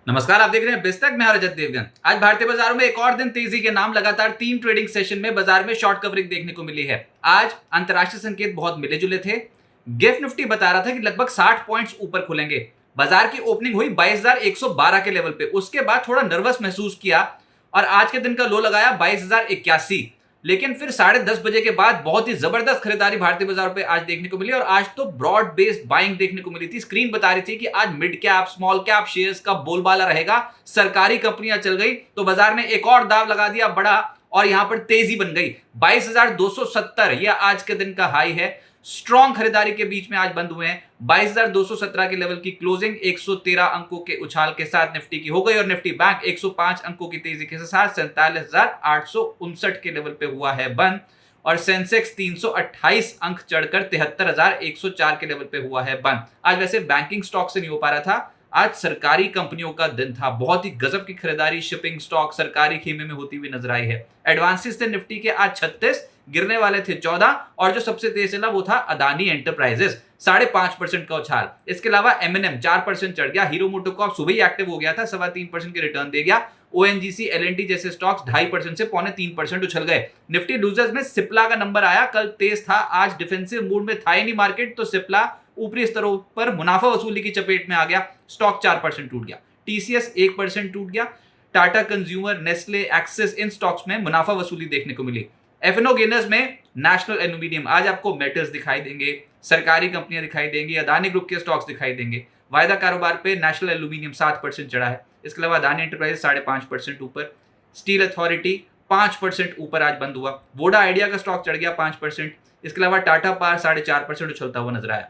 नमस्कार, आप देख रहे हैं बिस्तक में रजत देवगन। आज भारतीय बाजारों में एक और दिन तेजी के नाम लगातार 3 ट्रेडिंग सेशन में बाजार में शॉर्ट कवरिंग देखने को मिली है। आज अंतरराष्ट्रीय संकेत बहुत मिले जुले थे। गिफ्ट निफ्टी बता रहा था कि लगभग 60 पॉइंट्स ऊपर खुलेंगे। बाजार की ओपनिंग हुई 22,112 के लेवल पे, उसके बाद थोड़ा नर्वस महसूस किया और आज के दिन का लो लगाया 22,081। लेकिन फिर 10:30 बजे के बाद बहुत ही जबरदस्त खरीदारी भारतीय बाजार पे आज देखने को मिली और आज तो ब्रॉड बेस्ड बाइंग देखने को मिली थी। स्क्रीन बता रही थी कि आज mid cap small cap shares का बोलबाला रहेगा। सरकारी कंपनियां चल गई तो बाजार ने एक और दाव लगा दिया बड़ा और यहां पर तेजी बन गई। 22,270 यह आज के दिन का हाई है। स्ट्रॉन्ग खरीदारी के बीच में आज बंद हुए हैं। 22,217 के लेवल की क्लोजिंग 113 अंकों के उछाल के साथ निफ्टी की हो गई और निफ्टी बैंक 105 अंकों की तेजी के साथ 47,859 के लेवल पे हुआ है बंद और सेंसेक्स 328 अंक चढ़कर 73,104 के लेवल पे हुआ है बंद। आज वैसे बैंकिंग स्टॉक से नहीं हो पा रहा था, आज सरकारी कंपनियों का दिन था। बहुत ही गजब की खरीदारी शिपिंग स्टॉक सरकारी खेमे में होती हुई नजर आई है। एडवांसेस थे निफ्टी के आज 36, गिरने वाले थे 14 और जो सबसे तेज चला वो था अदानी एंटरप्राइजेस 5.5% का उछाल। इसके अलावा एमएनएम 4% चढ़ गया। हीरो मोटोकॉर्प सुबह ही एक्टिव हो गया था, 3.25% के रिटर्न दे गया। ओएनजीसी एलएनटी जैसे स्टॉक्स 2.5% से 3.25% उछल गए। निफ्टी लूजर्स में सिप्ला का नंबर आया, कल तेज था, आज डिफेंसिव मूड में था ही नहीं मार्केट, तो सिप्ला ऊपरी स्तरों पर मुनाफा वसूली की चपेट में आ गया। स्टॉक 4% टूट गया। टीसीएस 1% टूट गया। टाटा कंज्यूमर, नेस्ले, एक्सिस इन स्टॉक्स में मुनाफा वसूली देखने को मिली। एफएनओ गेनर्स में नेशनल एल्यूमिनियम, आज आपको मेटल्स दिखाई देंगे, सरकारी कंपनियां दिखाई देंगी, अदानी ग्रुप के स्टॉक्स दिखाई देंगे। वायदा कारोबार पे नेशनल एल्यूमिनियम 7% चढ़ा है। इसके अलावा अदानी एंटरप्राइजेस 5.5% ऊपर। स्टील अथॉरिटी 5% ऊपर आज बंद हुआ। वोडा आइडिया का स्टॉक चढ़ गया 5%। इसके अलावा टाटा पावर 4.5% उछलता हुआ नजर आया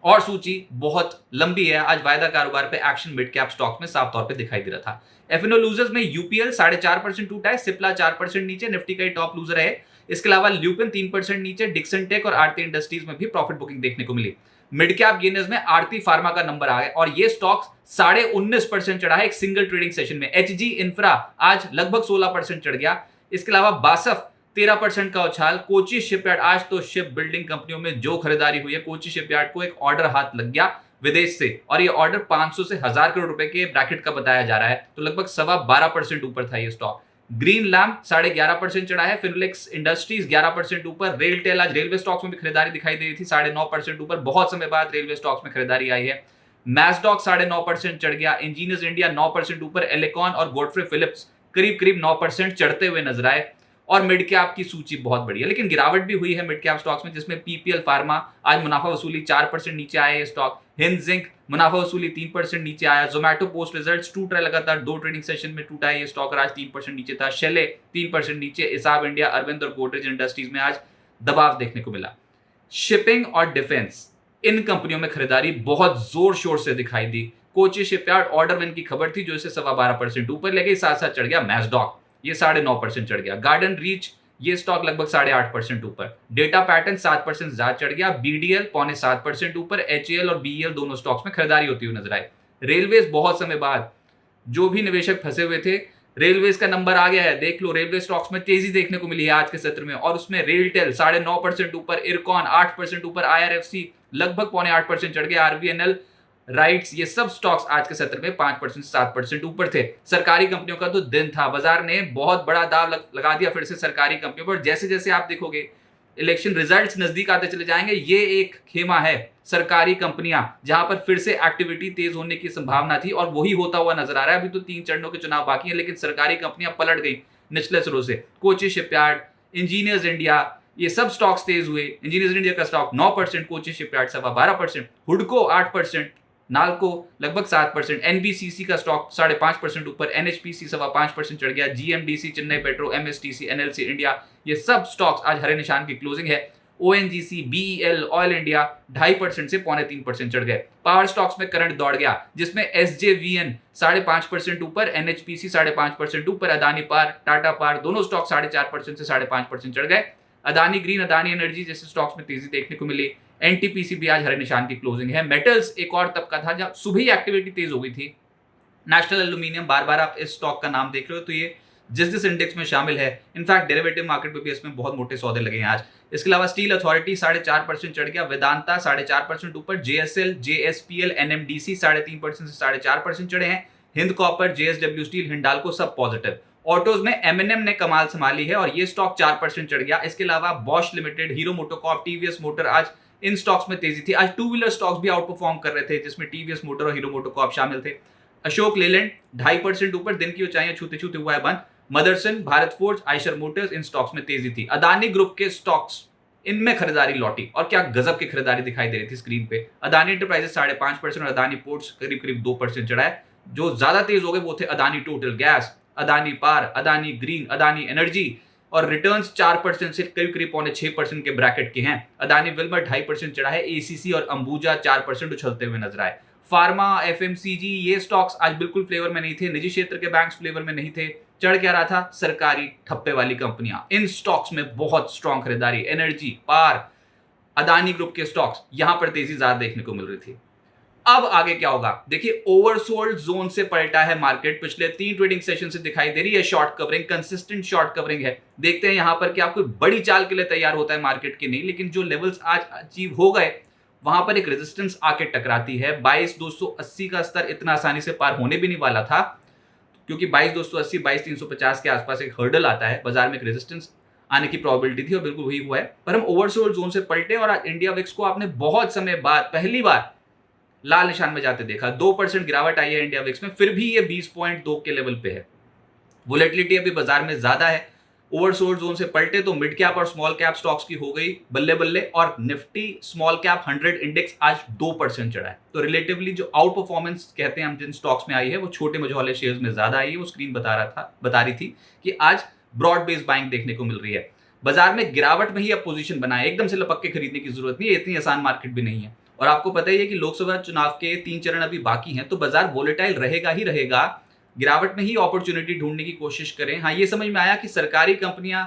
और सूची बहुत लंबी है। आज वायदा कारोबार पे एक्शन मिड कैप स्टॉक में साफ तौर पे दिखाई दे रहा था। एफएनओ लूजर्स में यूपीएल 4.5% टूटा है, सिप्ला 4% नीचे, निफ्टी का टॉप लूजर है। इसके अलावा ल्यूपिन 3% नीचे, डिक्सन टेक और आरती इंडस्ट्रीज में भी प्रॉफिट बुकिंग देखने को मिली। मिड कैप गेनर्स में आरती फार्मा का नंबर आ गया और ये स्टॉक 19.5% चढ़ा है एक सिंगल ट्रेडिंग सेशन में। एचजी इंफ्रा आज लगभग 16% चढ़ गया। इसके अलावा बासफ 13% का उछाल। कोची शिपयार्ड, आज तो शिप बिल्डिंग कंपनियों में जो खरीदारी हुई है, कोची शिपयार्ड को एक ऑर्डर हाथ लग गया विदेश से और ये ऑर्डर 500 से 1000 करोड़ रुपए के ब्रैकेट का बताया जा रहा है, तो लगभग 12.25% ऊपर था ये स्टॉक। ग्रीन लैम्प 11.5% चढ़ा है। फिनोलेक्स इंडस्ट्रीज 11% ऊपर। रेलटेल, आज रेलवे स्टॉक्स में भी खरीदारी दिखाई दे रही थी, 9.5% ऊपर। बहुत समय बाद रेलवे स्टॉक्स में खरीदारी आई है। मैसडॉक 9.5% चढ़ गया। इंजीनियर्स इंडिया 9% ऊपर। एलेकॉन और गॉडफ्रे फिलिप्स करीब करीब 9% चढ़ते हुए नजर आए और मिड कैप की सूची बहुत बड़ी है, लेकिन गिरावट भी हुई है मिड कैप स्टॉक्स में, जिसमें पीपीएल फार्मा आज मुनाफा वसूली 4% नीचे आया ये स्टॉक। हिंद जिंक मुनाफा वसूली 3% नीचे आया। जोमेटो पोस्ट रिजल्ट्स टूट रहा है, लगातार 2 ट्रेडिंग सेशन में टूटा है ये स्टॉक और आज 3% नीचे था। शेले 3% नीचे। इसाब इंडिया, अरविंद और गोदरेज इंडस्ट्रीज में आज दबाव देखने को मिला। शिपिंग और डिफेंस, इन कंपनियों में खरीदारी बहुत जोर शोर से दिखाई दी। कोची शिपयार्ड ऑर्डर विन की खबर थी जो इसे 12.25% ऊपर ले गई, साथ साथ चढ़ गया मैसडॉक, ये 9.5% चढ़ गया। गार्डन रीच ये स्टॉक लगभग 8.5% ऊपर। डेटा पैटर्न 7% ज्यादा चढ़ गया। बीडीएल 6.25% ऊपर। एचएएल और बीईएल दोनों स्टॉक्स में खरीदारी होती हुई नजर आई। रेलवेज, बहुत समय बाद जो भी निवेशक फंसे हुए थे, रेलवेज का नंबर आ गया है, देख लो। रेलवे स्टॉक्स में तेजी देखने को मिली है आज के सत्र में और उसमें रेलटेल 9.5% ऊपर। इरकॉन 8% ऊपर। आईआरएफसी लगभग 8.25% चढ़ गया। आरबीएनएल, राइट्स, ये सब स्टॉक्स आज के सत्र में 5% से 7% ऊपर थे। सरकारी कंपनियों का तो दिन था, बाजार ने बहुत बड़ा दाव लगा दिया फिर से सरकारी कंपनियों पर। जैसे जैसे आप देखोगे इलेक्शन रिजल्ट्स नजदीक आते चले जाएंगे, ये एक खेमा है सरकारी कंपनियां जहां पर फिर से एक्टिविटी तेज होने की संभावना थी और वही होता हुआ नजर आ रहा है। अभी तो 3 चरणों के चुनाव बाकी हैं, लेकिन सरकारी कंपनियां पलट गई निचले स्तरों से। कोची शिपयार्ड, इंजीनियर्स इंडिया, ये सब स्टॉक्स तेज हुए। इंजीनियर्स इंडिया का स्टॉक 9%, कोची शिपयार्ड 12.5%, हुडको 8%, नाल्को लगभग 7%, एनबीसीसी का स्टॉक 5.5% ऊपर। एनएचपीसी 5.25% चढ़ गया। GMDC, Chennai petro, MSTC, NLC India, ये सब स्टॉक्स आज हरे निशान की क्लोजिंग है। ओएनजीसी, बीईएल, ऑयल इंडिया 2.5% से 3.25% चढ़ गए। पावर स्टॉक्स में करंट दौड़ गया, जिसमें एसजेवीएन 5.5% ऊपर, एनएचपीसी 5.5% ऊपर, अदानी पावर, टाटा पावर दोनों स्टॉक 4.5% से 5.5% चढ़ गए। अदानी ग्रीन, अदानी एनर्जी जैसे स्टॉक्स में तेजी देखने को मिली। एनटीपीसी भी आज हरे निशान की क्लोजिंग है। मेटल्स एक और तबका था जब सुबह ही एक्टिविटी तेज हो गई थी। नेशनल एल्यूमिनियम, बार बार आप इस स्टॉक का नाम देख रहे हो, तो ये जिस इंडेक्स में शामिल है। इनफैक्ट डेरिवेटिव मार्केट में भी इसमें बहुत मोटे सौदे लगे हैं आज। इसके अलावा स्टील अथॉरिटी 4.5% चढ़ गया। वेदांता 4.5% ऊपर। जेएसएल, जेएसपीएल, एनएमडीसी 3.5% से 4.5% चढ़े हैं। Hind copper, JSW steel, Hindalco सब पॉजिटिव। ऑटोज में एमएनएम ने कमाल संभाली है और ये स्टॉक 4% चढ़ गया। इसके अलावा Bosch limited, hero MotoCorp, TVS motor, आज इन स्टॉक्स में तेजी थी। आज टू व्हीलर स्टॉक्स भी आउट परफॉर्म कर रहे थे, जिसमें टीवीएस मोटर और हीरो मोटोकॉर्प शामिल थे। अशोक लेलैंड 2.5% ऊपर, दिन की ऊंचाइयां छूते छूते हुआ है बंद। मदरसन, भारत फोर्ज, आयशर मोटर्स, इन स्टॉक्स में तेजी थी। अदानी ग्रुप के स्टॉक्स, इनमें खरीदारी लौटी और क्या गजब की खरीदारी दिखाई दे रही थी स्क्रीन पे। अदानी एंटरप्राइजेस 5.5% और अदानी पोर्ट्स करीब 2% चढ़ा है। जो ज्यादा तेज हो गए वो थे अदानी टोटल गैस, अदानी पार, अदानी ग्रीन, अदानी एनर्जी, और रिटर्न्स 4% से करीब 5.6% के ब्रैकेट के हैं। अदानी विल्मर 2.5% चढ़ा है। एसीसी और अंबुजा 4% उछलते हुए नजर आए। फार्मा, एफएमसीजी, ये स्टॉक्स आज बिल्कुल फ्लेवर में नहीं थे। निजी क्षेत्र के बैंक्स फ्लेवर में नहीं थे। चढ़ क्या रहा था? सरकारी ठप्पे वाली कंपनियां। इन स्टॉक्स में बहुत स्ट्रॉन्ग खरीदारी। एनर्जी, पार, अदानी ग्रुप के स्टॉक्स, यहां पर तेजी ज्यादा देखने को मिल रही थी। अब आगे क्या होगा? देखिए, ओवरसोल्ड जोन से पलटा है मार्केट। पिछले 3 ट्रेडिंग सेशन से दिखाई दे रही है short covering, consistent short covering है। देखते हैं यहां पर कि आपको बड़ी चाल के लिए तैयार होता है मार्केट की नहीं, लेकिन जो लेवल्स आज अचीव हो गए वहां पर एक रेजिस्टेंस आके टकराती है। 22,280 का स्तर इतना आसानी से पार होने भी नहीं वाला था, क्योंकि 22,280, 22,350 के आसपास एक हर्डल आता है। बाजार में एक रेजिस्टेंस आने की प्रोबेबिलिटी थी और बिल्कुल वही हुआ है। पर हम ओवरसोल्ड जोन से पलटे और आज इंडिया विक्स को आपने बहुत समय बाद पहली बार लाल निशान में जाते देखा। 2% गिरावट आई है इंडिया विक्स में, फिर भी ये 20.2 के लेवल पे है। वोलेटिलिटी अभी बाजार में ज्यादा है। ओवरसोल्ड जोन से पलटे तो मिड कैप और स्मॉल कैप स्टॉक्स की हो गई बल्ले बल्ले, और निफ्टी स्मॉल कैप 100 इंडेक्स आज 2% चढ़ा है। तो रिलेटिवली जो आउट परफॉर्मेंस कहते हैं हम जिन स्टॉक्स में आई है, वो छोटे मझौले शेयर्स में ज्यादा आई है। वो स्क्रीन बता रही थी कि आज ब्रॉड बेस्ड बाइंग देखने को मिल रही है। बाजार में गिरावट में ही अब पोजीशन बनाए, एकदम से लपक के खरीदने की जरूरत नहीं है। इतनी आसान मार्केट भी नहीं है। और आपको पता ही है कि लोकसभा चुनाव के 3 चरण अभी बाकी हैं, तो बाजार वोलेटाइल रहेगा ही रहेगा। गिरावट में ही अपॉर्चुनिटी ढूंढने की कोशिश करें। हाँ, ये समझ में आया कि सरकारी कंपनियां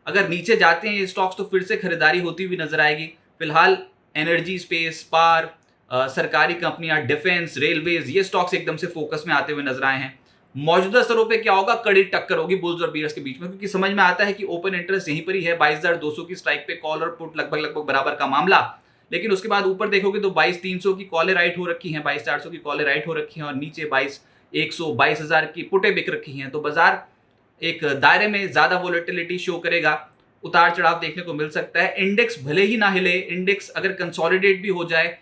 अगर नीचे जाते हैं ये स्टॉक्स, तो फिर से खरीदारी होती हुई नजर आएगी। फिलहाल एनर्जी स्पेस, पार, सरकारी कंपनियां, डिफेंस, रेलवेज, ये स्टॉक्स एकदम से फोकस में आते हुए नजर आए हैं। मौजूदा स्तरों पे क्या होगा? कड़ी टक्कर होगी बुल्स और बीयर्स के बीच में, क्योंकि समझ में आता है कि ओपन इंटरेस्ट यहीं पर ही है। 22,200 की स्ट्राइक पे कॉल और पुट लगभग बराबर का मामला। लेकिन उसके बाद ऊपर देखोगे तो 22,300 की कॉलें राइट हो रखी हैं, 22,400 की कॉलें राइट हो रखी हैं, और नीचे 22,100, 22,000 की पुटें बिक रखी हैं। तो बाजार एक दायरे में ज्यादा वोलेटिलिटी शो करेगा, उतार चढ़ाव देखने को मिल सकता है। इंडेक्स भले ही ना हिले, इंडेक्स अगर कंसोलिडेट भी हो जाए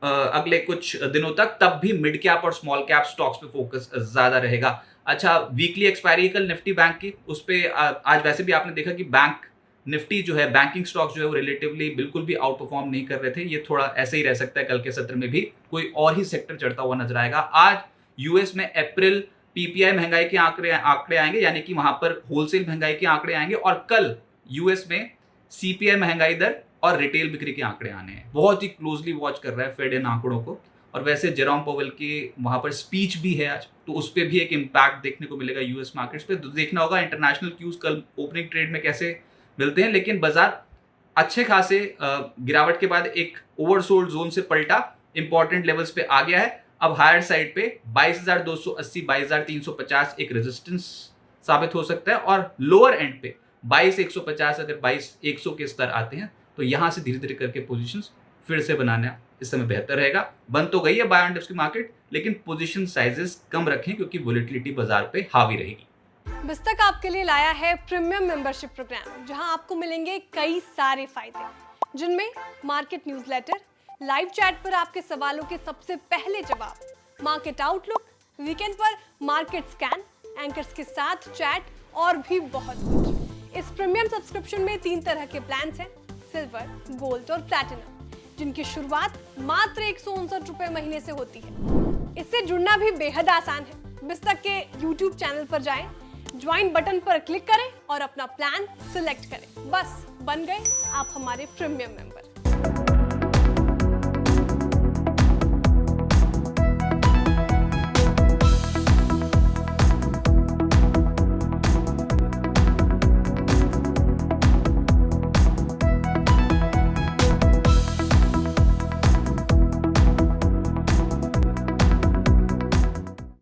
अगले कुछ दिनों तक, तब भी मिड कैप और स्मॉल कैप स्टॉक्स पे फोकस ज्यादा रहेगा। अच्छा, वीकली एक्सपायरी कल निफ्टी बैंक की, उस पे आज वैसे भी आपने देखा कि बैंक निफ्टी जो है, बैंकिंग स्टॉक्स जो है, वो रिलेटिवली बिल्कुल भी आउट परफॉर्म नहीं कर रहे थे। ये थोड़ा ऐसे ही रह सकता है, कल के सत्र में भी कोई और ही सेक्टर चढ़ता हुआ नजर आएगा। आज यूएस में अप्रैल पीपीआई महंगाई के आंकड़े आएंगे, यानी कि वहां पर होलसेल महंगाई के आंकड़े आएंगे, और कल यूएस में सीपीआई महंगाई दर और रिटेल बिक्री के आंकड़े आने हैं। बहुत ही क्लोजली वॉच कर रहा है फेड इन आंकड़ों को। और वैसे जेरोम पावेल की वहां पर स्पीच भी है आज, तो उस पर भी एक इम्पैक्ट देखने को मिलेगा यूएस मार्केट्स पे। तो देखना होगा इंटरनेशनल क्यूज कल ओपनिंग ट्रेड में कैसे मिलते हैं। लेकिन बाजार अच्छे खासे गिरावट के बाद एक ओवरसोल्ड जोन से पलटा, इंपॉर्टेंट लेवल्स पे आ गया है। अब हायर साइड पे 22,280, 22,350 एक रेजिस्टेंस साबित हो सकता है, और लोअर एंड पे 22,150, अगर 22,100 के स्तर आते हैं तो यहां से धीरे धीरे करके पोजीशंस फिर से बनाना इस समय बेहतर रहेगा। बंद तो गई है बाय ऑन डिप्स की मार्केट, लेकिन पोजीशन साइजेस कम रखें, क्योंकि वोलेटिलिटी बाजार पे हावी रहेगी। बिस्तक आपके लिए लाया है प्रीमियम मेंबरशिप प्रोग्राम, जहां आपको मिलेंगे कई सारे फायदे, जिनमें मार्केट न्यूज़लेटर, लाइव चैट पर आपके सवालों के सबसे पहले जवाब, मार्केट आउटलुक, वीकेंड पर मार्केट स्कैन, एंकर्स के साथ चैट और भी बहुत कुछ। इस प्रीमियम सब्सक्रिप्शन में 3 तरह के प्लान्स हैं, सिल्वर, गोल्ड और प्लैटिनम, जिनकी शुरुआत मात्र 159 रुपए महीने से होती है। इससे जुड़ना भी बेहद आसान है। बिस्तक के YouTube चैनल पर जाएं, ज्वाइन बटन पर क्लिक करें और अपना प्लान सिलेक्ट करें। बस बन गए आप हमारे प्रीमियम मेंबर।